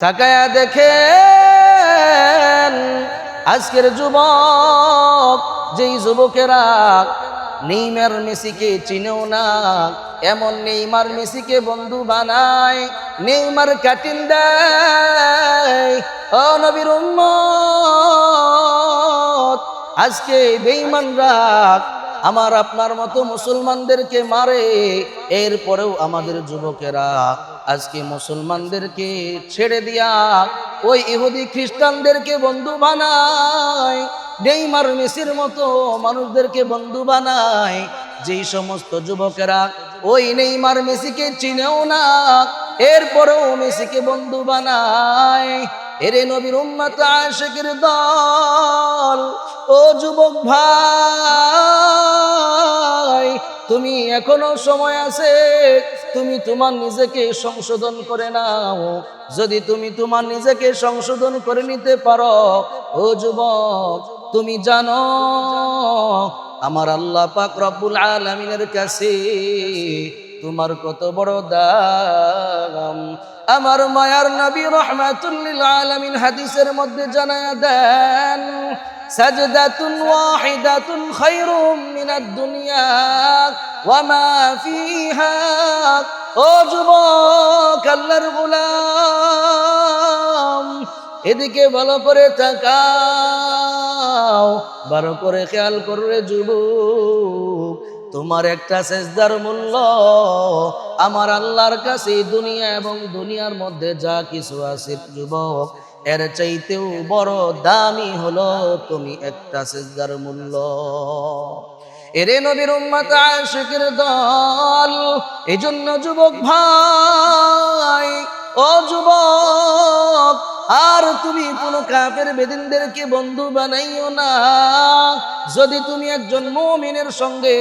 তাকায়া দেখেন আজকের যুবক, যেই যুবকেরা নেইমার মেসিকে চিনেও না, এমন নেইমার মেসিকে বন্ধু বানায়, নেইমার কাটিং দেয়। ও নবীর উম্মত, আজকে বেঈমানরা আমার আপনার মতো মুসলমানদেরকে মারে, এরপরেও আমাদের যুবকেরা আজকে মুসলমানদেরকে ছেড়ে দিয়া ওই ইহুদি খ্রিস্টানদেরকে বন্ধু বানায়, নেইমার মেসির মতো মানুষদেরকে বন্ধু বানায়। যেই সমস্ত যুবকেরা ওই নেইমার মেসিকে চিনেও না, এরপরেও মেসিকে বন্ধু বানায়। এরে নবীর উম্মত আশিকের দল, ও যুবক ভাই, তুমি এখনো সময় আছে, তুমি তোমার নিজেকে সংশোধন করে নাও। যদি তুমি তোমার নিজেকে সংশোধন করে নিতে পারো, ও যুবক, তুমি জানো আমার আল্লাহ পাক রব্বুল আলামিনের কাছে তোমার কত বড় দাম। আমার মায়ার নবী রাহমাতুল লিল আলামিন হাদিসের মধ্যে জানায়া দেন, সাজদাতুন ওয়াহিদাতুন খায়রুম মিনাদ দুনিয়া ওয়া মা ফিহা। ও যুবক, আল্লাহর গোলাম, এদিকে ভালো করে তাকাও, ভালো করে খেয়াল করবে যুবক, তোমার একটা সেজদার মূল্য আমার আল্লাহর কাছে দুনিয়া এবং দুনিয়ার মধ্যে যা কিছু আছে যুবক, এর চাইতেও বড় দামি হলো তুমি একটা সেজদার মূল্য। এরে নবীর উম্মত আশিকের দল, এজন্য যুবক ভাই, ও যুবক, আর তুমি কোনো কাফের বেদিনদেরকে বন্ধু বানাইও না। যদি তুমি একজন মুমিনের সঙ্গে,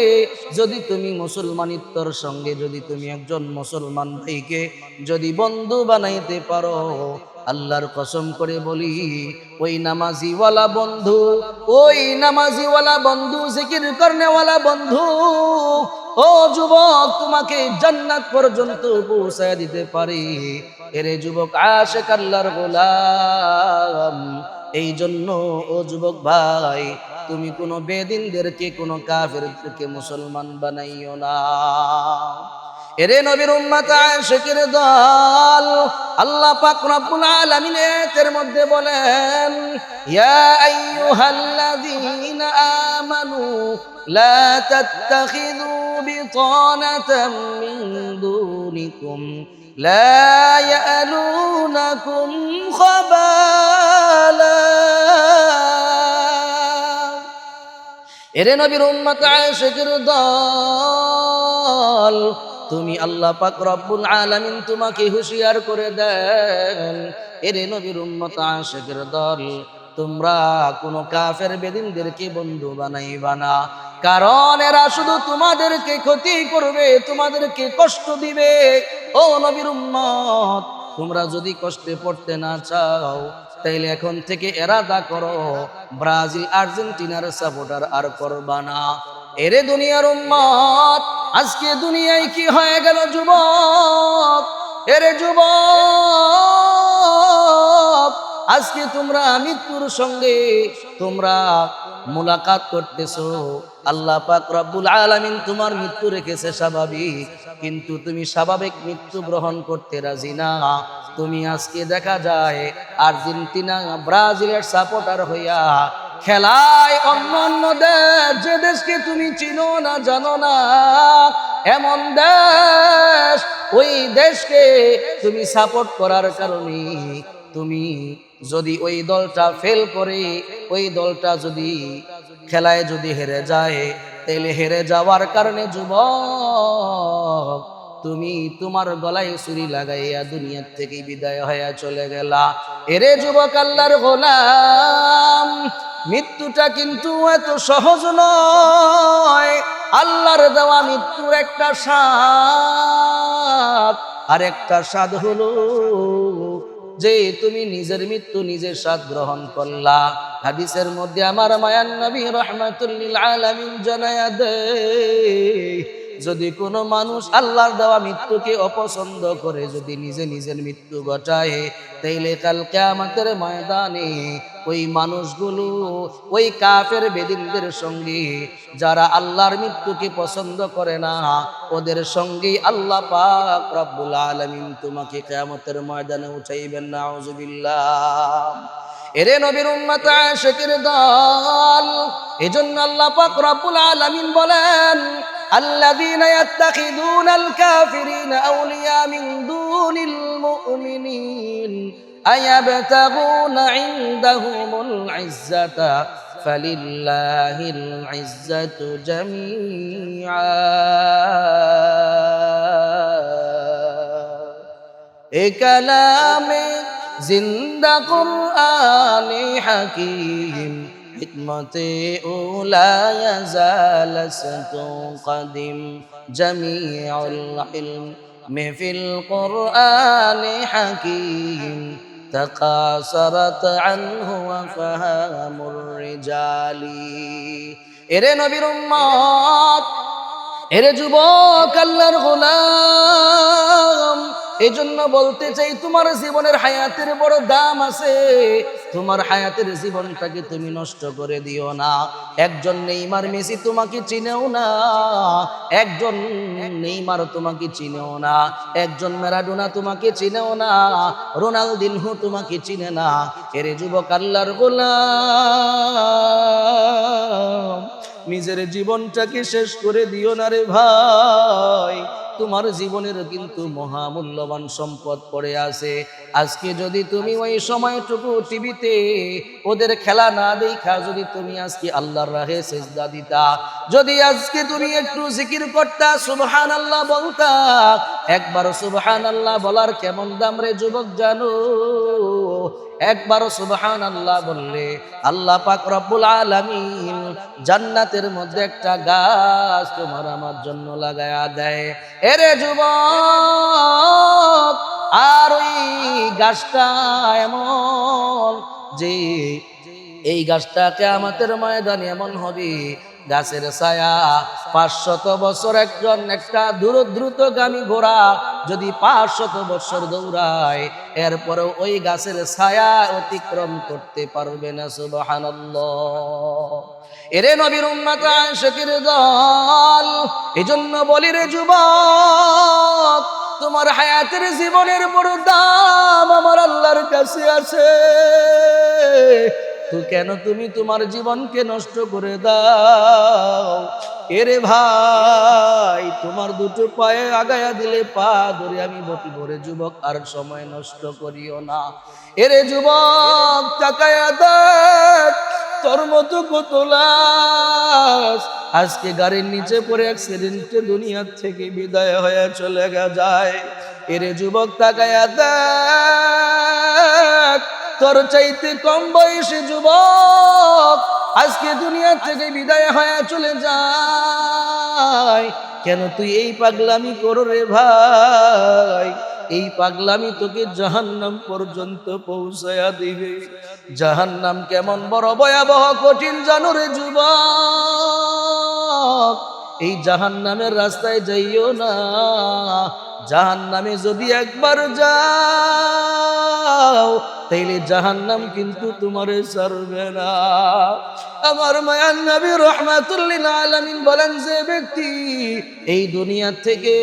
যদি তুমি মুসলমানিত্বর সঙ্গে, যদি তুমি একজন মুসলমান ভাইকে যদি বন্ধু বানাইতে পারো, আল্লাহর কসম করে বলি, ওই নামাজিওয়ালা বন্ধু, ওই নামাজিওয়ালা বন্ধু, জিকির করনেওয়ালা বন্ধু, ও যুবক, তোমাকে জান্নাত পর্যন্ত পৌঁছায় দিতে পারে। এরে যুবক আশিক আল্লাহর গোলাম, এই জন্য ও যুবক ভাই, তুমি কোনো বেদিনদেরকে, কোনো কাফেরদেরকে মুসলমান বানাইও না। এরে নবীর উম্মত আশিকের দল, আল্লাহ পাক রব্বুল আলামিন এর মধ্যে বলেন, ইয়া আইয়ুহাল্লাযীনা আমানু লা তাত্তাখিযু বিতানাতাম মিন দুনিকুম লা ইয়ালুনাকুম খাবালা। এরে নবীর উম্মত আশিকের দল, তুমি আল্লাহ পাক রব্বুল আলামিন তোমাকে হুঁশিয়ার করে দেন, এরে নবীর উম্মত আশিকের দল, তোমরা কোনো কাফের বেদিনদেরকে বন্ধু বানাইবা না, কারণ এরা শুধু তোমাদেরকে ক্ষতি করবে, তোমাদেরকে কষ্ট দিবে। ও নবীর উম্মত, তোমরা যদি কষ্টে পড়তে না চাও, তাইলে এখন থেকে এরাদা করো, ব্রাজিল আর্জেন্টিনার সাপোর্টার আর করবা না। এরে দুনিয়ার উম্মত, আজকে দুনিয়ায় কি হয়ে গেল যুবক, এরে যুবক, আজকে তোমরা মৃত্যুর সঙ্গে তোমরা মুলাকাত করতেছো। আল্লাহ পাক রব্বুল আলামিন তোমার মৃত্যু রেখেছে স্বাভাবিক, কিন্তু তুমি স্বাভাবিক মৃত্যু গ্রহণ করতে রাজি না। তুমি আজকে দেখা যায় আর্জেন্টিনা ব্রাজিলের সাপোর্টার হইয়া খেলায় অন্য অন্য দেশ, যে দেশকে তুমি চিনো না, জানো না, এমন দেশ, ওই দেশকে তুমি সাপোর্ট করার কারণে তুমি যদি ওই দলটা ফেল করে, ওই দলটা যদি খেলায় যদি হেরে যায়, তাহলে হেরে যাওয়ার কারণে যুবক তুমি তোমার গলায় ছুরি লাগাইয়া দুনিয়ার থেকে বিদায় হইয়া চলে গেলা। এরে যুবক আল্লাহর গোলাম, মৃত্যুটা কিন্তু এত সহজ নয়। আল্লাহর দেওয়া মৃত্যুর একটা স্বাদ, আর একটা স্বাদ হলো যে তুমি নিজের মৃত্যু নিজের স্বাদ গ্রহণ করলা। হাদিসের মধ্যে আমার মায়ান নবী রাহমাতুল লিল আলামিন জানায়া দেয়, যদি কোনো মানুষ আল্লাহর দেওয়া মৃত্যুকে অপছন্দ করে, যদি নিজে নিজের মৃত্যু ঘটায়, তাইলে কাল কিয়ামতের ময়দানে ওই মানুষগুলো ওই কাফের বেদিনদের সঙ্গে, যারা আল্লাহর মৃত্যুকে পছন্দ করে না, ওদের সঙ্গে আল্লাহ পাক রব্বুল আলামিন তোমাকে কিয়ামতের ময়দানে উঠাইবেন। নাউজুবিল্লাহ। এরে নবীর উম্মত আশিকের দল, এজন্য আল্লাহ পাক রব্বুল আলামিন বলেন, আল্লাযীনা ইয়াত্তাখিযুনাল কাফিরিনা আউলিয়া মিন দুনিল মুমিনিন আয়াবতাগুনা ইনদাহুমুল ইজ্জাতা ফালিল্লাহিল ইজ্জাতু জামিআ। এ কালামে জিন্দা কুরআনে হাকিম, হিকমতে উলা ইয়াজালাসতু কদিম, জামিউল ইলম ফিল কুরআনে হাকিম, তাকাসারাত আনহু ওয়াফহামুর রিজালি। এরে নবীর উম্মত, এরে যুবক, আল্লাহর গোলাম, এজন্য বলতে চাই, তোমার জীবনের হায়াতের বড় দাম আছে। তোমার হায়াতের জীবনটাকে তুমি নষ্ট করে দিও না। একজন নেইমার মেসি তোমাকে চিনেও না, একজন নেইমার তোমাকে চিনেও না, একজন ম্যারাডোনা তোমাকে চিনেও না, রোনালদিনহো তোমাকে চিনে না। এরে যুবক, আল্লাহর গোলাম, নিজের জীবনটাকে শেষ করে দিও না রে ভাই। তোমার জীবনের কিন্তু মহামূল্যবান সম্পদ পড়ে আছে। আজকে যদি তুমি ওই সময়টুকু টিভিতে ওদের খেলা না দেখা যদি তুমি আজকে আল্লাহর রাহে সেজদা দিতা, যদি আজকে তুমি একটু জিকির করতা, সুবহানাল্লাহ বলতা, একবার সুবহানাল্লাহ বলার কেমন দাম রে যুবক জানো? একবার সুবহানাল্লাহ বললে আল্লাহ পাক রব্বুল আলামিন জান্নাতের মধ্যে একটা গাছ তোমার আমার জন্য লাগায়া দেয়। এরে যুবক, আর ওই গাছটা এমন যে এই গাছটা কিয়ামতের ময়দানে এমন হবে, গাছের ছায়া 500 বছর একটা দ্রুতগামী ঘোড়া যদি 500 বছর দৌড়ায়, এরপরেও ওই গাছের ছায়া অতিক্রম করতে পারবে না। সুবহানাল্লাহ। এরে নবীর উম্মত আশিকের দল, এজন্য বলি রে যুবক, তোমার হায়াতের জীবনের বড় দাম আমার আল্লাহর কাছে আছে। তো কেন তুমি তোমার জীবনকে নষ্ট করে দাও? এরে ভাই, তোমার দুটো পায়ে আগায়া দিলে পা ধরে আমি বটি ভরে যুবক, আর সময় নষ্ট করিও না। এরে যুবক, তাকায়া দেখ, তোর মতো কত লাশ আজকে গাড়ির নিচে পড়ে অ্যাক্সিডেন্টে দুনিয়ার থেকে বিদায় হয়ে চলে যায়। এরে যুবক, তাকায়া দেখ, তোর চাইতে কম বয়সী যুবক আজকে দুনিয়া থেকে বিদায় হয়ে চলে যায়। কেন তুই এই পাগলামি করো রে ভাই? এই পাগলামি তোকে জাহান্নাম পর্যন্ত পৌঁছায়া দিবে। জাহান্নাম কেমন বড় ভয়াবহ কঠিন জানো রে যুবক। এই জাহান্নামের রাস্তায় যাইও না। জাহান্নামে যদি একবার যাও তাইলে জাহান্নাম কিন্তু তোমারে ছাড়বে না। আমার মায়ার নবী রাহমাতুল লিল আলামিন বলেন, যে ব্যক্তি এই দুনিয়া থেকে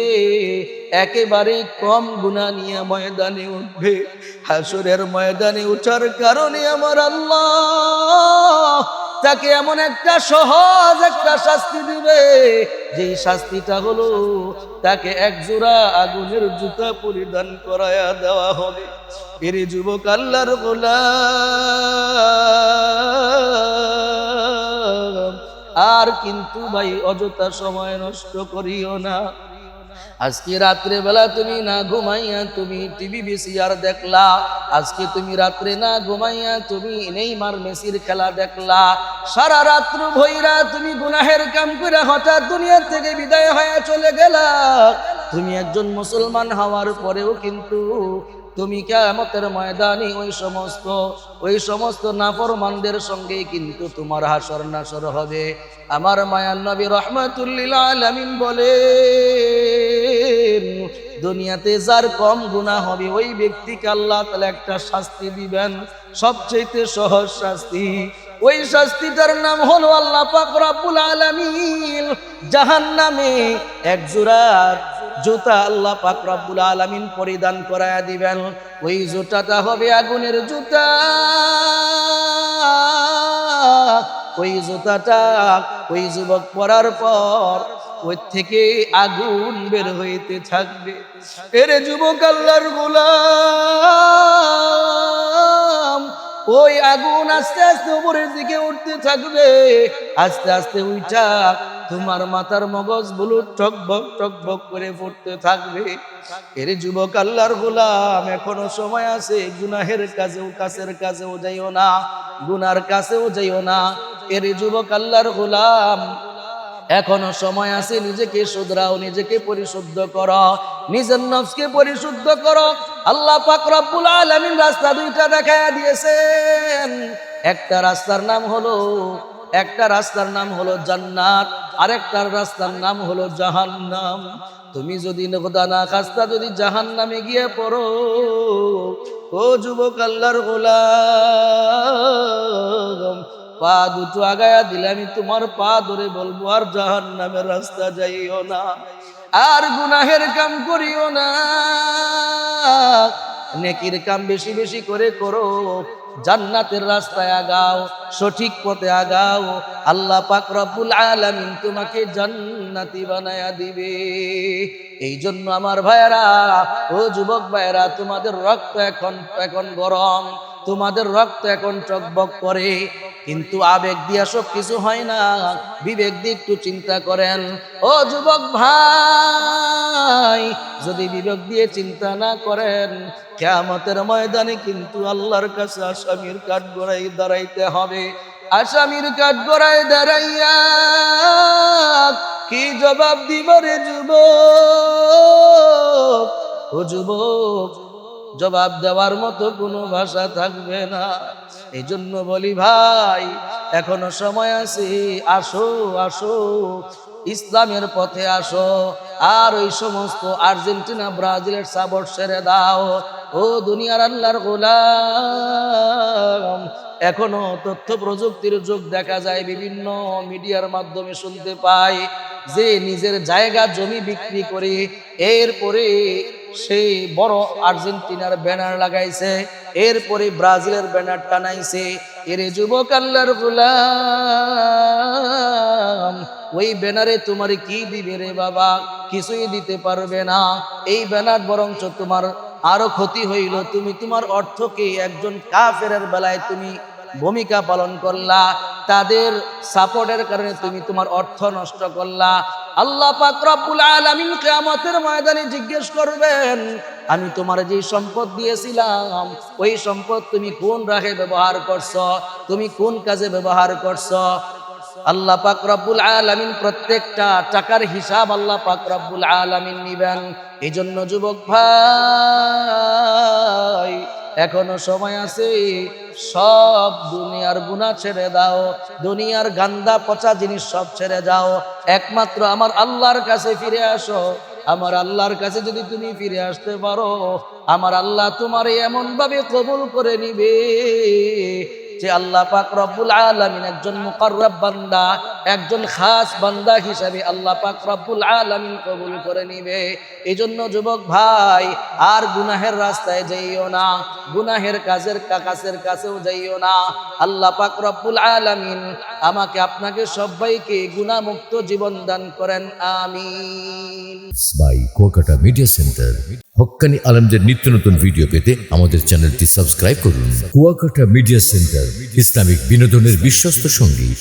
একেবারে কম গুনাহ নিয়ে ময়দানে উঠবে, হাসরের ময়দানে উঠার কারণে আমার আল্লাহ তাকে এমন একটা সহজ একটা শাস্তি দিবে, যেই শাস্তিটা হলো তাকে এক জোড়া আগুনের জুতা পরিধান করায়া দেওয়া হবে। এর যুবক, আল্লাহর গোলাম, আর কিন্তু ভাই অযথা সময় নষ্ট করিও না। আজকে রাত্রে বেলা তুমি না ঘুমাইয়া তুমি টিভি ভিসিআর দেখলা, আজকে তুমি রাত্রে না ঘুমাইয়া তুমি নেইমার মেসির খেলা দেখলা, সারা রাত্র ভৈরা তুমি গুনাহের কাম করে হঠাৎ দুনিয়া থেকে বিদায় হয়ে চলে গেলা। তুমি একজন মুসলমান হওয়ার পরেও কিন্তু তুমি কিয়ামতের ময়দানে ওই সমস্ত নাফরমানদের সঙ্গে কিন্তু তোমার হাসর নাসর হবে। আমার মায়ার নবী রাহমাতুল লিল আলামিন বলেন, দুনিয়াতে যার কম গুনাহ হবে ওই ব্যক্তিকে আল্লাহ তাআলা একটা শাস্তি দিবেন, সবচেয়ে সহজ শাস্তি। ওই শাস্তিটার নাম হলো আল্লাহ পাক রব্বুল আলামিন জাহান্নামে এক জোড়া জুতা আল্লাহ পাক রব্বুল আলামিন পরিধান করায়া দিবেন। ওই জুতাটা হবে আগুনের জুতা। ওই জুতাটা ওই যুবক পরার পর ওই থেকে আগুন বের হইতে থাকবে। এরে যুবক আল্লাহর গোলাম, ওই আগুন আস্তে আস্তে উপরের দিকে উঠতে থাকবে। আস্তে আস্তে উঠা তোমার মাথার মগজ গুলো টকবক করে পড়তে থাকবে। এর যুবক আল্লাহর গোলাম, এখনো সময় আছে, গুনাহের কাছের কাছেও যাইও না, গুনার কাছেও যাইও না। এর যুবক আল্লাহর গোলাম, এখনো সময় আছে, নিজেকে শুধরাও, নিজেকে পরিশুদ্ধ করো, নিজের নফসকে পরিশুদ্ধ করো। আল্লাহ পাক রব্বুল আলামিন রাস্তা দুইটা দেখায়া দিয়েছেন। একটা রাস্তার নাম হলো জান্নাত, আরেকটা রাস্তার নাম হলো জাহান্নাম। তুমি যদি খোদা না খাস্তা যদি জাহান্নামে গিয়ে পড়ো, ও যুবক আল্লাহর গোলাম, পা দুটো আগায়া দিলে আমি তোমার পা ধরে বলবো আর জাহান্নামের রাস্তা যাইও না, আর গুনাহের কাম করিও না, নেকির কাম বেশি বেশি করে করো, জান্নাতের রাস্তায় আগাও, সঠিক পথে আগাও। আল্লাহ পাক রব্বুল আলামিন তোমাকে জান্নাতি বানায়া দিবে। এই জন্য আমার ভাইয়েরা, ও যুবক ভাইয়েরা, তোমাদের রক্ত এখন গরম, তোমাদের রক্ত এখন টকবক করে, কিন্তু আবেগ দিয়া সব কিছু হয় না। বিবেক দিয়ে একটু চিন্তা করেন। ও যুবক ভাই, যদি বিবেক দিয়ে চিন্তা না করেন, কিয়ামতের ময়দানে কিন্তু আল্লাহর কাছে আসামির কাঠগড়ায় দাঁড়াইতে হবে। আসামির কাঠগড়ায় দাঁড়াইয়া কি জবাব দিব রে যুবক? ও যুবক, জবাব দেওয়ার মতো কোনো ভাষা থাকবে না। এই জন্য বলি ভাই, এখনো সময় আছে, আসো আসো, ইসলামের পথে আসো। আর ওই সমস্ত আর্জেন্টিনা ব্রাজিলের সাপোর্ট ছেড়ে দাও। ও দুনিয়ার আল্লাহর গোলাম, এখনো তথ্য প্রযুক্তির যুগ, দেখা যায় বিভিন্ন মিডিয়ার মাধ্যমে শুনতে পাই যে নিজের জায়গা জমি বিক্রি করে এরপরে সেই বড় আর্জেন্টিনার ব্যানার লাগাইছে, এরপরে ব্রাজিলের ব্যানার টানাইছে। এরে যুবক আল্লাহর গোলাম, ওই ব্যানারে তোমার কি দিবে রে বাবা? কিছুই দিতে পারবে না। এই ব্যানার বরঞ্চ তোমার আরো ক্ষতি হইল। তুমি তোমার অর্থকে একজন কাফেরের বেলায় তুমি ভূমিকা পালন করলা, তাদের সাপোর্টের কারণে তুমি তোমার অর্থ নষ্ট করলা। আল্লাহ পাক রব্বুল আলামিন কিয়ামতের ময়দানে জিজ্ঞেস করবেন, আমি তোমার যে সম্পদ দিয়েছিলাম, ওই সম্পদ তুমি কোন রাহে ব্যবহার করছো, তুমি কোন কাজে ব্যবহার করছো? আল্লাহ পাক রব্বুল আলামিন প্রত্যেকটা টাকার হিসাব আল্লাহ পাক রব্বুল আলামিন নিবেন। এই জন্য যুবক ভাই, এখনো সময় আছে, সব দুনিয়ার গুনাহ ছেড়ে দাও, দুনিয়ার গান্দা পচা জিনিস সব ছেড়ে যাও, একমাত্র আমার আল্লাহর কাছে ফিরে আসো। আমার আল্লাহর কাছে যদি তুমি ফিরে আসতে পারো, আমার আল্লাহ তোমার এমন ভাবে কবুল করে নিবে যে আল্লাহ পাক রব্বুল আলামিন একজন মুকাররাব বান্দা, একজন খাস বান্দা হিসাবে আল্লাহ পাক রব্বুল আলামিন কবুল করে নিবে। এই জন্য যুবক ভাই, আর গুনাহের রাস্তায় যাইও না, গুনাহের কাজের কাছেও যাইও না। আল্লাহ পাক রব্বুল আলামিন আমাকে আপনাকে সবাইকে গুনাহমুক্ত জীবন দান করেন, আমিন। By Kuakata media centre. হক্কানি আলেমদের নিত্য নতুন ভিডিও পেতে আমাদের চ্যানেলটি সাবস্ক্রাইব করুন। কুয়াকাটা মিডিয়া সেন্টার, ইসলামিক বিনোদনের বিশ্বস্ত সঙ্গী।